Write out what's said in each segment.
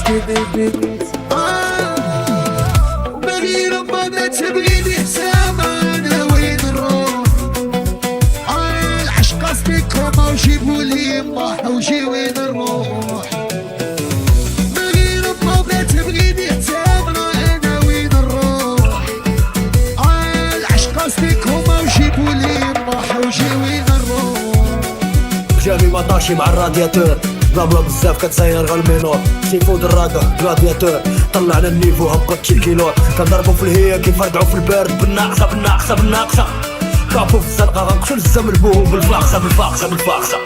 قصدي بيبيت باغي ربما ما تبغيني حساب انا وين نروح العشق قصدي كوما وجيبولي يما وجي وين نروح باغي ربما ما تبغيني حساب انا وين نروح العشق قصدي كوما وجيبولي يما وجي وين نروح جامي مطاشي مع الرادياتور بلا بلا بزاف كتسير غير المينور سيفو دراكا جلادياتور طلعنا النيفو هبطت شي كيلو كنضربو في الهيا كيف رجعو في البارد بالناقصة بالناقصة بالناقصة كافو في الزنقة غنقشو الزم البوم بالفاقصة بالفاقصة بالفاقصة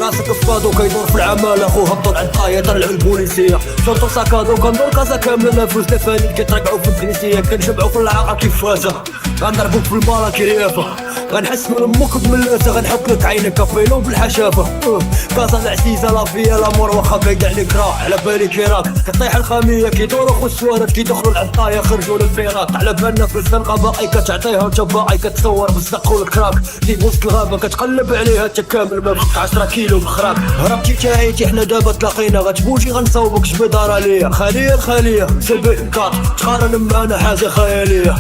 راسك فاضو كيدور في العمالة خو هبطو عند طاية طلعو البوليسية شرطو ساكادو كندور كازا كاملة فلوس تفاني كيترقعو في الدنيسية كنجمعو في العاقة كيف فازة غنضربوك في المالا كريافة غنحس من امك بملاسة غنحط لك عينك كافيلو بالحشافة كازا العزيزة لافيا لامور واخا كايد عليك راح على بالي كيراك كطيح الخامية كيدورو خو السوارات كيدخلو العطاية خرجو للفيرات على بالنا في الزنقة باقي كتعطيها وانت باقي كتصور بالزق والكراك في وسط الغابة كتقلب عليها انت كامل ما بقى 10 كيلو بخراك هربتي تاعيتي حنا دابا تلاقينا غتبوجي غنصاوبك جبدار عليا خالية الخالية سبي كات تقارن معانا حاجة خيالية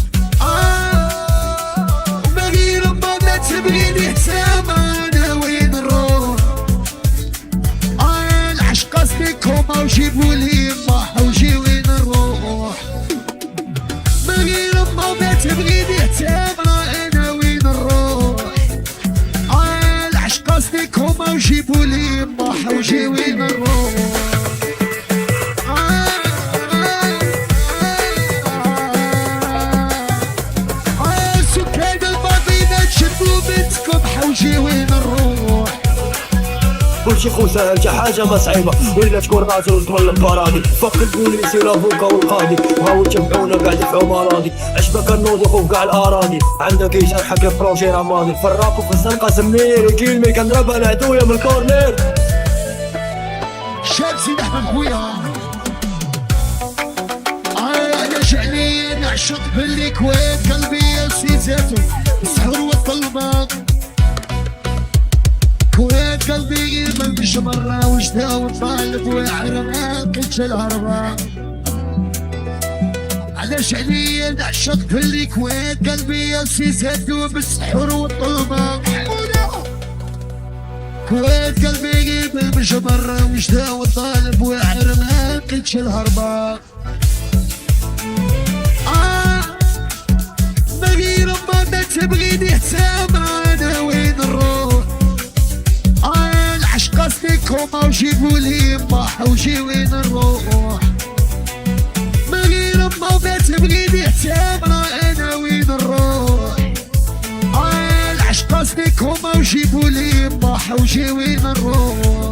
تبغيني حساب انا وين نروح العشق قصدي كوما وجيبولي يما وجي وين نروح باغي ربما ما تبغيني حساب انا وين نروح العشق قصدي كوما وجيبولي يما وجي وين نروح وجي وين نروح كلشي خو ساهل شي حاجة ما صعيبة ولا تكون راجل وتولى البرادي فك البوليسي لافوكا والقاضي وهاو تجمعونا قاعد يدفعو مراضي عشبك النوض يخوف كاع الاراضي عندك ايش حكي بروجي رمادي في الراب وفي الزنقة زميري كلمي كنضربها العدوية من الكورنير شاب سيد احمد خويا انا جعلي نعشق بالكويت قلبي يا زيتو السحر والطلبات كويت قلبي ملبش مرة وجده وطالب وعرمان كلش الهربان علاش عليا نعشق في الكويت قلبي يا زيتو بالسحر والطلبات كويت قلبي ملبش مرة وجده وطالب وعرمان كلش الهربان باغي ربما ما تبغيني حساب انا وين نروح العشق قصدي كوما وجيبولي يما وجي وين نروح باغي ربما ما تبغيني حساب انا وين نروح العشق قصدي كوما وجيبولي يما وجي وين نروح